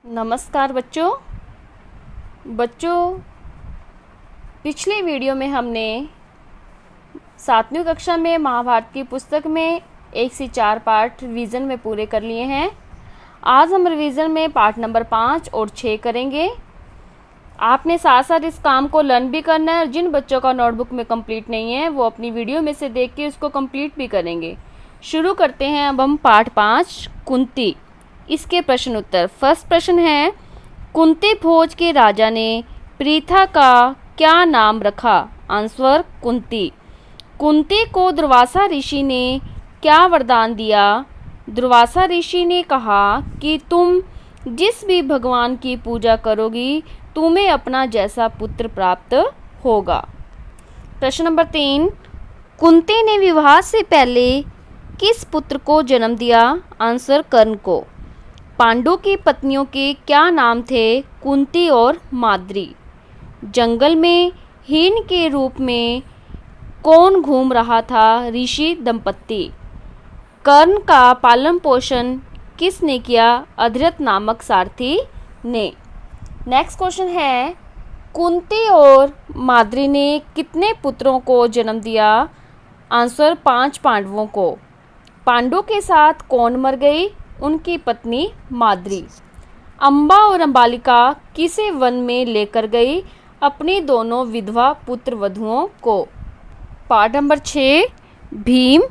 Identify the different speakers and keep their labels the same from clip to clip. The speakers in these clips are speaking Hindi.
Speaker 1: नमस्कार बच्चों। पिछले वीडियो में हमने 7वीं कक्षा में महाभारत की पुस्तक में 1 से 4 पार्ट रिवीजन में पूरे कर लिए हैं। आज हम रिवीजन में पार्ट नंबर 5 और 6 करेंगे। आपने साथ साथ इस काम को लर्न भी करना है और जिन बच्चों का नोटबुक में कंप्लीट नहीं है वो अपनी वीडियो में से देख के उसको कंप्लीट भी करेंगे। शुरू करते हैं अब हम पार्ट 5 कुंती। इसके प्रश्न उत्तर। फर्स्ट प्रश्न है, कुंती भोज के राजा ने प्रीथा का क्या नाम रखा? आंसर कुंती। कुंती को दुर्वासा ऋषि ने क्या वरदान दिया? दुर्वासा ऋषि ने कहा कि तुम जिस भी भगवान की पूजा करोगी तुम्हें अपना जैसा पुत्र प्राप्त होगा। प्रश्न नंबर 3, कुंती ने विवाह से पहले किस पुत्र को जन्म दिया? आंसर कर्ण को। पांडु की पत्नियों के क्या नाम थे? कुंती और माद्री। जंगल में हिरण के रूप में कौन घूम रहा था? ऋषि दंपत्ति। कर्ण का पालन पोषण किसने किया? अधृत नामक सारथी ने। नेक्स्ट क्वेश्चन है, कुंती और माद्री ने कितने पुत्रों को जन्म दिया? आंसर 5 पांडवों को। पांडु के साथ कौन मर गई? उनकी पत्नी माद्री। अंबा और अंबालिका किसे वन में लेकर गई? अपनी दोनों विधवा पुत्र वधुओं को। Part number 6 Bhim.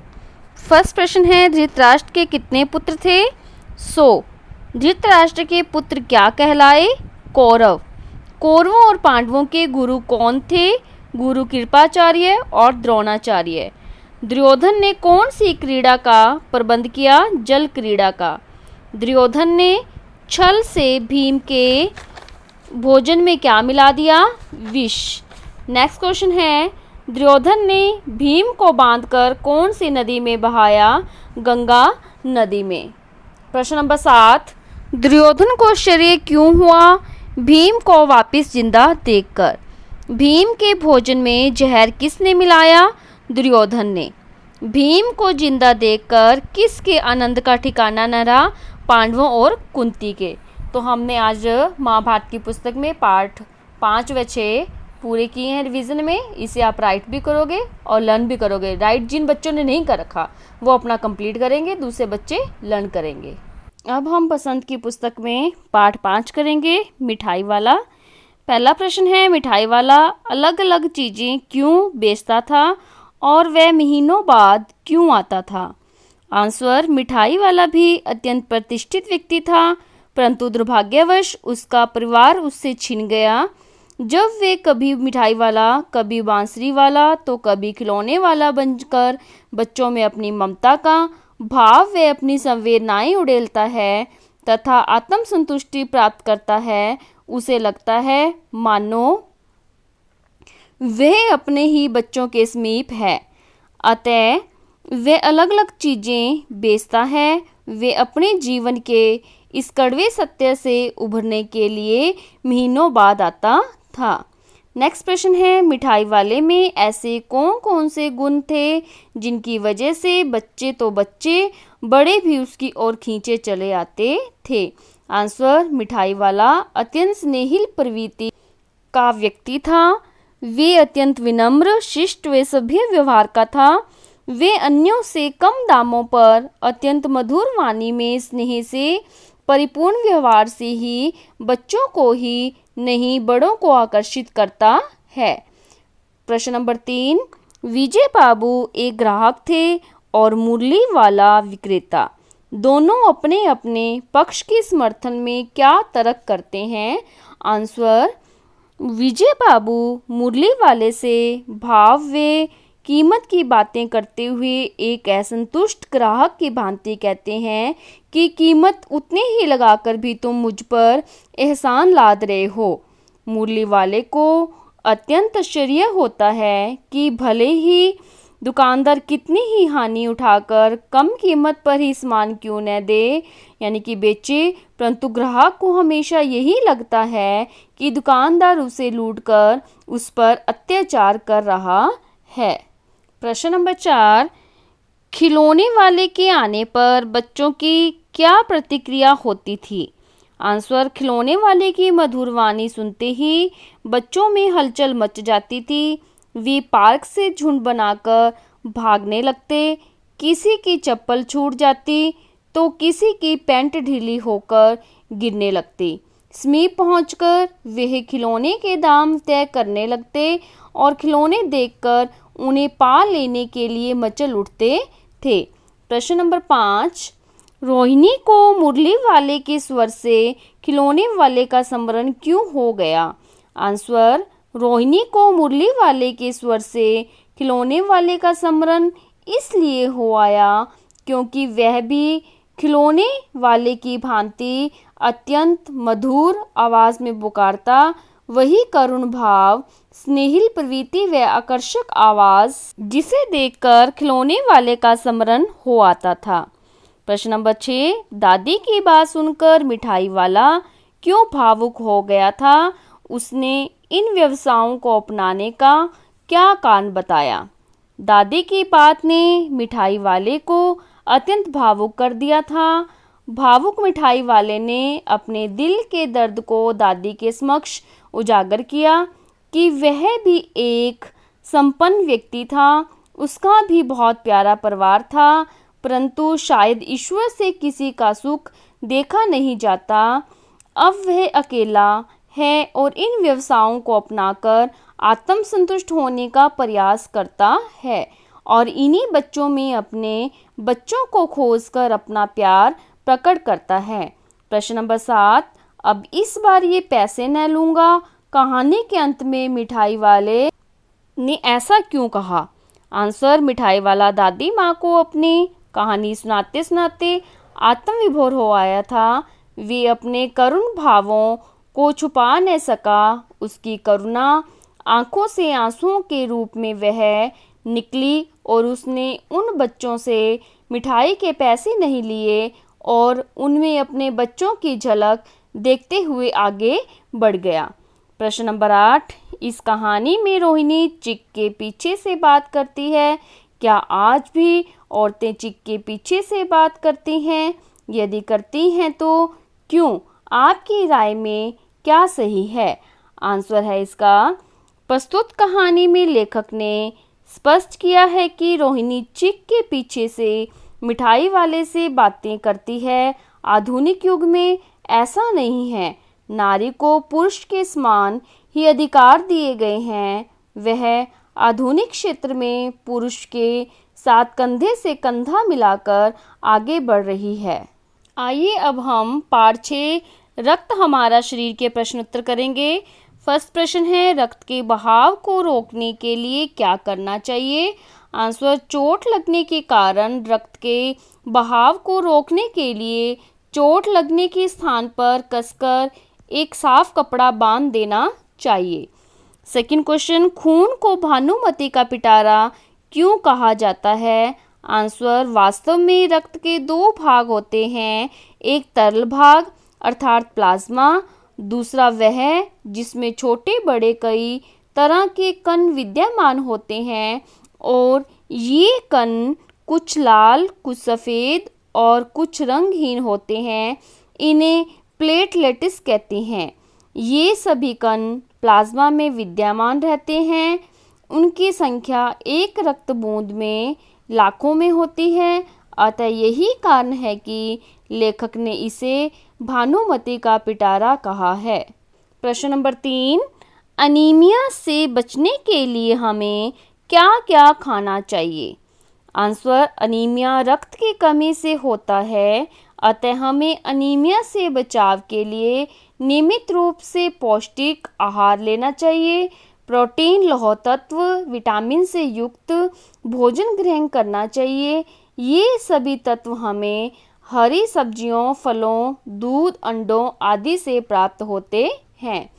Speaker 1: फर्स्ट प्रश्न है, धृतराष्ट्र के कितने पुत्र थे? 100। धृतराष्ट्र के पुत्र क्या कहलाए? कौरव। कौरवों और पांडवों के गुरु कौन थे? गुरु कृपाचार्य और द्रोणाचार्य। दुर्योधन ने कौन सी क्रीड़ा का प्रबंध किया? जल क्रीड़ा का। दुर्योधन ने छल से भीम के भोजन में क्या मिला दिया? विष। नेक्स्ट क्वेश्चन है, दुर्योधन ने भीम को बांधकर कौन सी नदी में बहाया? गंगा नदी में। प्रश्न नंबर 7, दुर्योधन को आश्चर्य क्यों हुआ भीम को वापस जिंदा देखकर? भीम के भोजन में जहर किसने मिलाया? दुर्योधन ने। भीम को जिंदा देखकर किसके आनंद का ठिकाना न रहा? पांडवों और कुंती के। तो हमने आज महाभारत की पुस्तक में पार्ट 5 व 6 पूरे किए हैं रिवीजन में। इसे आप राइट भी करोगे और लर्न भी करोगे। राइट जिन बच्चों ने नहीं कर रखा वो अपना कंप्लीट करेंगे, दूसरे बच्चे लर्न करेंगे। अब हम बसंत की पुस्तक में पार्ट 5 करेंगे, मिठाई वाला। पहला प्रश्न है, मिठाई वाला अलग अलग चीज़ें क्यों बेचता था और वह महीनों बाद क्यों आता था? आंसर, मिठाई वाला भी अत्यंत प्रतिष्ठित व्यक्ति था, परंतु दुर्भाग्यवश उसका परिवार उससे छिन गया। जब वे कभी मिठाई वाला, कभी बांसुरी वाला तो कभी खिलौने वाला बनकर बच्चों में अपनी ममता का भाव व अपनी संवेदनाएं उड़ेलता है तथा आत्मसंतुष्टि प्राप्त करता है, उसे लगता है मानो वह अपने ही बच्चों के समीप है। अतः वे अलग अलग चीज़ें बेचता है। वे अपने जीवन के इस कड़वे सत्य से उभरने के लिए महीनों बाद आता था। नेक्स्ट प्रश्न है, मिठाई वाले में ऐसे कौन कौन से गुण थे जिनकी वजह से बच्चे तो बच्चे बड़े भी उसकी ओर खींचे चले आते थे? आंसर, मिठाई वाला अत्यंत स्नेहिल प्रवृत्ति का व्यक्ति था। वे अत्यंत विनम्र, शिष्ट व सभ्य व्यवहार का था। वे अन्यों से कम दामों पर अत्यंत मधुर वाणी में स्नेह से परिपूर्ण व्यवहार से ही बच्चों को ही नहीं बड़ों को आकर्षित करता है। प्रश्न नंबर 3, विजय बाबू एक ग्राहक थे और मुरली वाला विक्रेता। दोनों अपने अपने पक्ष के समर्थन में क्या तर्क करते हैं? आंसर, विजय बाबू मुरली वाले से भाव व कीमत की बातें करते हुए एक असंतुष्ट ग्राहक की भांति कहते हैं कि कीमत उतने ही लगाकर भी तुम मुझ पर एहसान लाद रहे हो। मुरली वाले को अत्यंत आश्चर्य होता है कि भले ही दुकानदार कितनी ही हानि उठाकर कम कीमत पर ही सामान क्यों न दे, यानी कि बेचे, परंतु ग्राहक को हमेशा यही लगता है कि दुकानदार उसे लूटकर उस पर अत्याचार कर रहा है। प्रश्न नंबर 4, खिलौने वाले के आने पर बच्चों की क्या प्रतिक्रिया होती थी? आंसर, खिलौने वाले की मधुर वाणी सुनते ही बच्चों में हलचल मच जाती थी। वे पार्क से झुंड बनाकर भागने लगते। किसी की चप्पल छूट जाती तो किसी की पैंट ढीली होकर गिरने लगती। समीप पहुंचकर वे खिलौने के दाम तय करने लगते और खिलौने देखकर उन्हें पा लेने के लिए मचल उठते थे। प्रश्न नंबर 5, रोहिणी को मुरली वाले के स्वर से खिलौने वाले का स्मरण क्यों हो गया? आंसर, रोहिणी को मुरली वाले के स्वर से खिलौने वाले का स्मरण इसलिए हो आया क्योंकि वह भी खिलौने वाले की भांति अत्यंत मधुर आवाज में पुकारता। वही करुण भाव, स्नेहिल प्रवृत्ति व आकर्षक आवाज जिसे देखकर खिलौने वाले का स्मरण हो आता था। प्रश्न नंबर 6, दादी की बात सुनकर मिठाई वाला क्यों भावुक हो गया था? उसने इन व्यवसायों को अपनाने का क्या कारण बताया? दादी की बात ने मिठाई वाले को अत्यंत भावुक कर दिया था। भावुक मिठाई वाले ने अपने दिल के दर्द को दादी के समक्ष उजागर किया कि वह भी एक संपन्न व्यक्ति था, उसका भी बहुत प्यारा परिवार था, परंतु शायद ईश्वर से किसी का सुख देखा नहीं जाता। अब वह अकेला है और इन व्यवसायों को अपनाकर आत्मसंतुष्ट होने का प्रयास करता है और इन्हीं बच्चों में अपने बच्चों को खोजकर अपना प्यार प्रकट करता है। प्रश्न नंबर 7, अब इस बार ये पैसे न लूँगा। कहानी के अंत में मिठाई वाले ने ऐसा क्यों कहा? आंसर, मिठाई वाला दादी माँ को अपनी कहानी सुनाते सुनाते आत्मविभोर हो आया था। वे अपने करुण भावों को छुपा न सका। उसकी करुणा आंखों से आंसुओं के रूप में वह निकली और उसने उन बच्चों से मिठाई के पैसे नहीं लिए और उनमें अपने बच्चों की झलक देखते हुए आगे बढ़ गया। प्रश्न नंबर 8, इस कहानी में रोहिणी चिक के पीछे से बात करती है। क्या आज भी औरतें चिक के पीछे से बात करती हैं? यदि करती हैं तो क्यों? आपकी राय में क्या सही है? आंसर है इसका, प्रस्तुत कहानी में लेखक ने स्पष्ट किया है कि रोहिणी चिक के पीछे से मिठाई वाले से बातें करती है। आधुनिक युग में ऐसा नहीं है। नारी को पुरुष के समान ही अधिकार दिए गए हैं। वह आधुनिक क्षेत्र में पुरुष के साथ कंधे से कंधा मिलाकर आगे बढ़ रही है। आइए अब हम पाठ 6 रक्त हमारा शरीर के प्रश्न उत्तर करेंगे। फर्स्ट प्रश्न है, रक्त के बहाव को रोकने के लिए क्या करना चाहिए? आंसर, चोट लगने के कारण रक्त के बहाव को रोकने के लिए चोट लगने के स्थान पर कसकर एक साफ कपड़ा बांध देना चाहिए। सेकंड क्वेश्चन, खून को भानुमति का पिटारा क्यों कहा जाता है? आंसर, वास्तव में रक्त के 2 भाग होते हैं, एक तरल भाग अर्थात प्लाज्मा, दूसरा वह जिसमें छोटे बड़े कई तरह के कण विद्यमान होते हैं और ये कण कुछ लाल, कुछ सफ़ेद और कुछ रंगहीन होते हैं। इन्हें प्लेटलेट्स कहते हैं। ये सभी कण प्लाज्मा में विद्यमान रहते हैं। उनकी संख्या एक रक्त बूंद में लाखों में होती है। अतः यही कारण है कि लेखक ने इसे भानुमति का पिटारा कहा है। प्रश्न नंबर 3, अनीमिया से बचने के लिए हमें क्या क्या खाना चाहिए? आंसर, अनीमिया रक्त की कमी से होता है, अतः हमें अनीमिया से बचाव के लिए नियमित रूप से पौष्टिक आहार लेना चाहिए। प्रोटीन, लौह तत्व, विटामिन से युक्त भोजन ग्रहण करना चाहिए। ये सभी तत्व हमें हरी सब्जियों, फलों, दूध, अंडों आदि से प्राप्त होते हैं।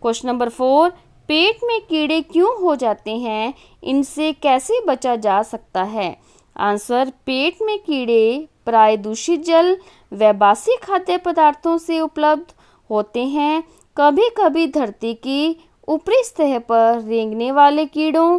Speaker 1: क्वेश्चन नंबर 4, पेट में कीड़े क्यों हो जाते हैं? इनसे कैसे बचा जा सकता है? आंसर, पेट में कीड़े प्राय दूषित जल व बासी खाद्य पदार्थों से उपलब्ध होते हैं। कभी कभी धरती की ऊपरी सतह पर रेंगने वाले कीड़ों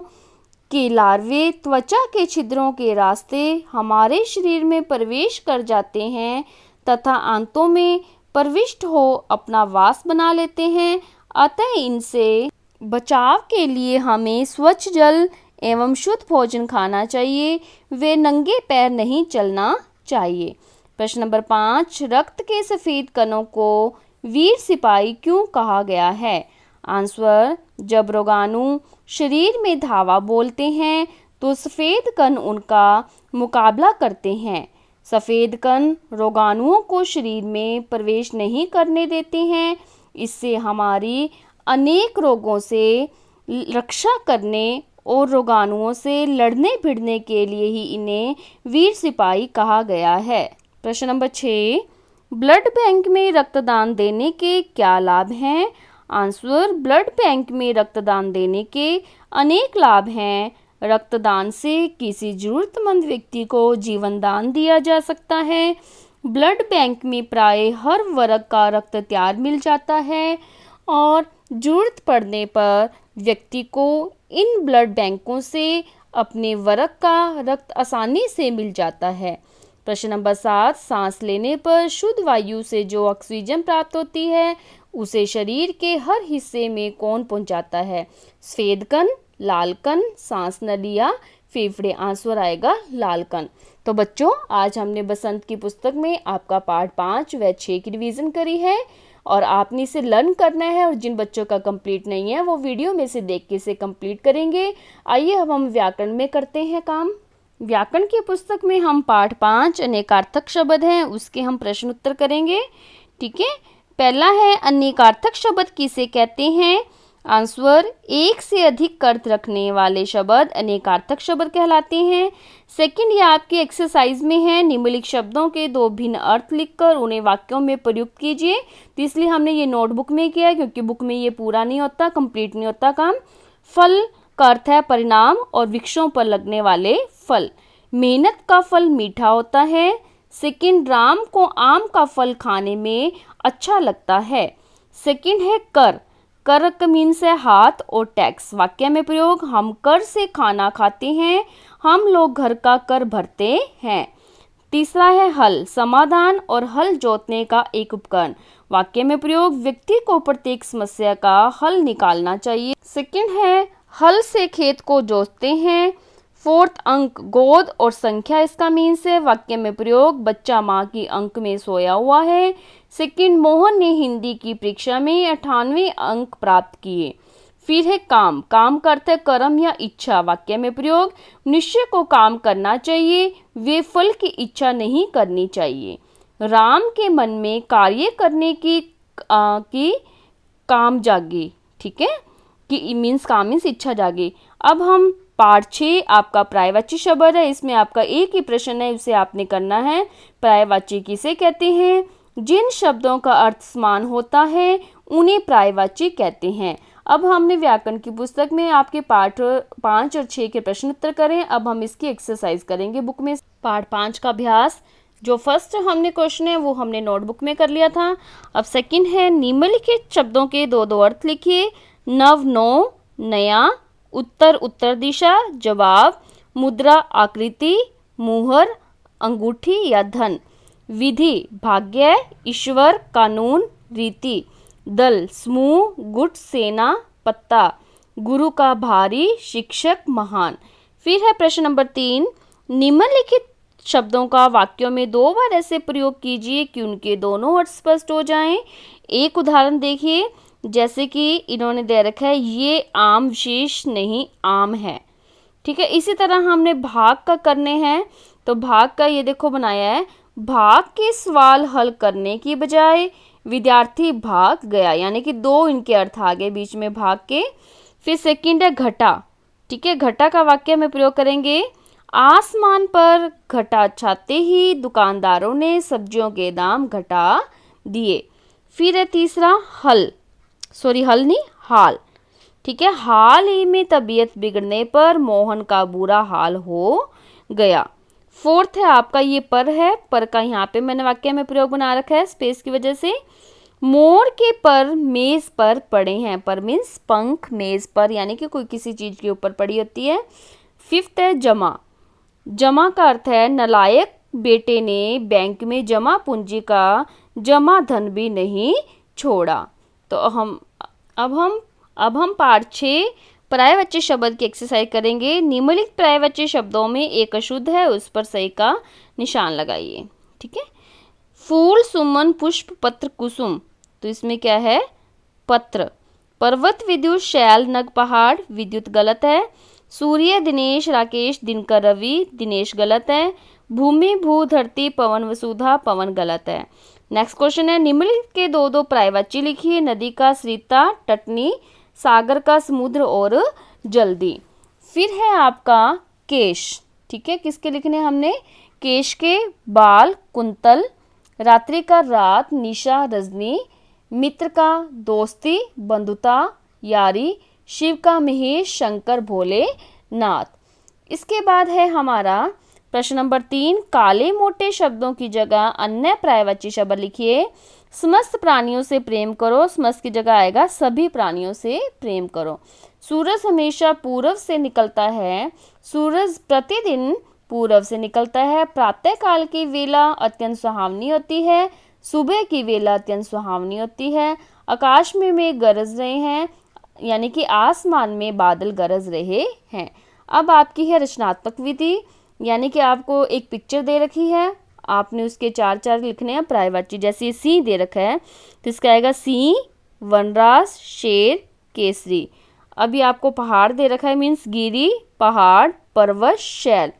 Speaker 1: के लार्वे त्वचा के छिद्रों के रास्ते हमारे शरीर में प्रवेश कर जाते हैं तथा आंतों में प्रविष्ट हो अपना वास बना लेते हैं, अतः इनसे बचाव के लिए हमें स्वच्छ जल एवं शुद्ध भोजन खाना चाहिए। वे नंगे पैर नहीं चलना चाहिए। प्रश्न नंबर 5, रक्त के सफ़ेद कणों को वीर सिपाही क्यों कहा गया है? आंसर, जब रोगाणु शरीर में धावा बोलते हैं तो सफ़ेद कण उनका मुकाबला करते हैं। सफ़ेद कण रोगाणुओं को शरीर में प्रवेश नहीं करने देते हैं। इससे हमारी अनेक रोगों से रक्षा करने और रोगाणुओं से लड़ने भिड़ने के लिए ही इन्हें वीर सिपाही कहा गया है। प्रश्न नंबर 6, ब्लड बैंक में रक्तदान देने के क्या लाभ हैं? आंसर, ब्लड बैंक में रक्तदान देने के अनेक लाभ हैं। रक्तदान से किसी जरूरतमंद व्यक्ति को जीवन दान दिया जा सकता है। ब्लड बैंक में प्राय हर वर्ग का रक्त तैयार मिल जाता है और जरूरत पड़ने पर व्यक्ति को इन ब्लड बैंकों से अपने वर्ग का रक्त आसानी से मिल जाता है। प्रश्न नंबर 7, सांस लेने पर शुद्ध वायु से जो ऑक्सीजन प्राप्त होती है उसे शरीर के हर हिस्से में कौन पहुंचाता है? सफेद कण, लाल कण, सांस नली या फेफड़े? आंसर आएगा लाल कण। तो बच्चों, आज हमने बसंत की पुस्तक में आपका पार्ट 5 व 6 की रिवीजन करी है और आपने इसे लर्न करना है। और जिन बच्चों का कंप्लीट नहीं है वो वीडियो में से देख के इसे कंप्लीट करेंगे। आइए अब हम व्याकरण में करते हैं काम। व्याकरण की पुस्तक में हम पार्ट 5 अनेकार्थक शब्द हैं उसके हम प्रश्न उत्तर करेंगे। ठीक है, पहला है अनेकार्थक शब्द किसे कहते हैं? आंसर, एक से अधिक अर्थ रखने वाले शब्द अनेकार्थक शब्द कहलाते हैं। सेकंड, ये आपके एक्सरसाइज में है, निम्नलिखित शब्दों के दो भिन्न अर्थ लिखकर उन्हें वाक्यों में प्रयुक्त कीजिए। तो इसलिए हमने ये नोटबुक में किया है क्योंकि बुक में ये पूरा नहीं होता, कंप्लीट नहीं होता काम। फल का अर्थ है परिणाम और वृक्षों पर लगने वाले फल। मेहनत का फल मीठा होता है। सेकंड, राम को आम का फल खाने में अच्छा लगता है। सेकंड है कर। कर का मीन्स है हाथ और टैक्स। वाक्य में प्रयोग, हम कर से खाना खाते हैं, हम लोग घर का कर भरते हैं। तीसरा है हल, समाधान और हल जोतने का एक उपकरण। वाक्य में प्रयोग, व्यक्ति को प्रत्येक समस्या का हल निकालना चाहिए। सेकंड है हल से खेत को जोतते हैं। फोर्थ, अंक, गोद और संख्या इसका मीन्स है। वाक्य में प्रयोग, बच्चा माँ की अंक में सोया हुआ है। सेकंड, मोहन ने हिंदी की परीक्षा में 98 अंक प्राप्त किए। फिर है काम। काम का अर्थ है कर्म या इच्छा। वाक्य में प्रयोग, मनुष्य को काम करना चाहिए, वे फल की इच्छा नहीं करनी चाहिए। राम के मन में कार्य करने की काम जागी। ठीक है, कि मीन्स काम मीन्स इच्छा जागी। अब हम पार्ट 6 आपका पर्यायवाची शब्द है, इसमें आपका एक ही प्रश्न है, उसे आपने करना है। पर्यायवाची किसे कहते हैं? जिन शब्दों का अर्थ समान होता है उन्हें पर्यायवाची कहते हैं। अब हमने व्याकरण की पुस्तक में आपके पार्ट 5 और 6 के प्रश्न उत्तर करें। अब हम इसकी एक्सरसाइज करेंगे बुक में। पार्ट 5 का अभ्यास, जो फर्स्ट हमने क्वेश्चन है वो हमने नोटबुक में कर लिया था। अब सेकंड है, निम्नलिखित शब्दों के दो दो अर्थ लिखिए। नव, नो, नया। उत्तर, उत्तर दिशा। जवाब, मुद्रा, आकृति। मुहर, अंगूठी या धन। विधि, भाग्य, ईश्वर, कानून, रीति। दल, समूह, गुट, सेना, पत्ता। गुरु का भारी, शिक्षक, महान। फिर है प्रश्न नंबर 3, निम्नलिखित शब्दों का वाक्यों में 2 बार ऐसे प्रयोग कीजिए कि उनके दोनों अर्थ स्पष्ट हो जाएं। एक उदाहरण देखिए, जैसे कि इन्होंने दे रखा है, ये आम विशेष नहीं आम है। ठीक है, इसी तरह हमने भाग का करने हैं। तो भाग का ये देखो बनाया है, भाग के सवाल हल करने की बजाय विद्यार्थी भाग गया, यानी कि 2 इनके अर्थ आ गए बीच में भाग के। फिर सेकंड है घटा। ठीक है, घटा का वाक्य में प्रयोग करेंगे, आसमान पर घटा छाते ही दुकानदारों ने सब्जियों के दाम घटा दिए। फिर है तीसरा हल नहीं हाल। ठीक है, हाल ही में तबीयत बिगड़ने पर मोहन का बुरा हाल हो गया। फोर्थ है आपका ये पर है, पर का यहाँ पे मैंने वाक्य में प्रयोग बना रखा है स्पेस की वजह से। मोर के पर मेज पर पड़े हैं। पर मीन्स पंख, मेज पर यानी कि कोई किसी चीज के ऊपर पड़ी होती है। फिफ्थ है जमा। जमा का अर्थ है नलायक बेटे ने बैंक में जमा पूंजी का जमा धन भी नहीं छोड़ा। तो अब हम पार्ट 6 पर्यायवाची शब्द की एक्सरसाइज करेंगे। निम्नलिखित पर्यायवाची शब्दों में एक अशुद्ध है, उस पर सही का निशान लगाइए। ठीक है। फूल, सुमन, पुष्प, पत्र, कुसुम, तो इसमें क्या है? पत्र। पर्वत, विद्युत, शैल, नग, पहाड़, विद्युत गलत है। सूर्य, दिनेश, राकेश, दिनकर, रवि, दिनेश गलत है। भूमि, भू, धरती, पवन, वसुधा, पवन गलत है। नेक्स्ट क्वेश्चन है, निम्नलिखित के दो दो पर्यायवाची लिखिए। नदी का सरिता, टटनी, सागर का समुद्र और जल्दी। फिर है आपका केश। ठीक है, किसके लिखने हमने? केश के बाल, कुंतल, रात्रि का रात, निशा, रजनी, मित्र का दोस्ती, बंधुता, यारी, शिव का महेश, शंकर, भोले नाथ। इसके बाद है हमारा प्रश्न नंबर 3, काले मोटे शब्दों की जगह अन्य पर्यायवाची शब्द लिखिए। समस्त प्राणियों से प्रेम करो, समस्त की जगह आएगा सभी प्राणियों से प्रेम करो। सूरज हमेशा पूर्व से निकलता है, सूरज प्रतिदिन पूर्व से निकलता है। प्रातः काल की वेला अत्यंत सुहावनी होती है, सुबह की वेला अत्यंत सुहावनी होती है। आकाश में मेघ गरज रहे हैं, यानी कि आसमान में बादल गरज रहे हैं। अब आपकी है रचनात्मक विधि, यानी कि आपको एक पिक्चर दे रखी है, आपने उसके 4 लिखने हैं पर्यायवाची। जैसे सिंह दे रखा है तो इसका आएगा सिंह, वनराज, शेर, केसरी। अभी आपको पहाड़ दे रखा है, मीन्स गिरी, पहाड़, पर्वत, शैल।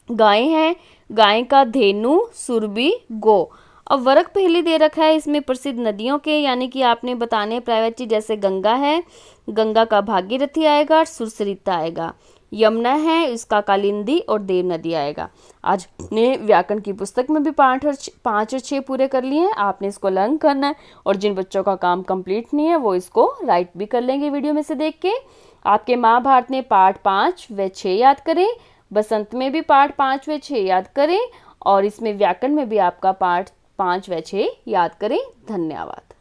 Speaker 1: गाय है, गाय का धेनु, सुरभि, गो। अब वर्ग पहले दे रखा है, इसमें प्रसिद्ध नदियों के, यानी कि आपने बताने पर्यायवाची। जैसे गंगा है, गंगा का भागीरथी आएगा, सुरसरिता आएगा। यमुना है, इसका कालिंदी और देव नदी आएगा। आज ने व्याकरण की पुस्तक में भी 5 और 6 पूरे कर लिए हैं, आपने इसको लर्न करना है। और जिन बच्चों का काम कंप्लीट नहीं है वो इसको राइट भी कर लेंगे वीडियो में से देख के। आपके महाभारत में पार्ट 5 व 6 याद करें, बसंत में भी पार्ट 5 व 6 याद करें, और इसमें व्याकरण में भी आपका पार्ट 5 व 6 याद करें। धन्यवाद।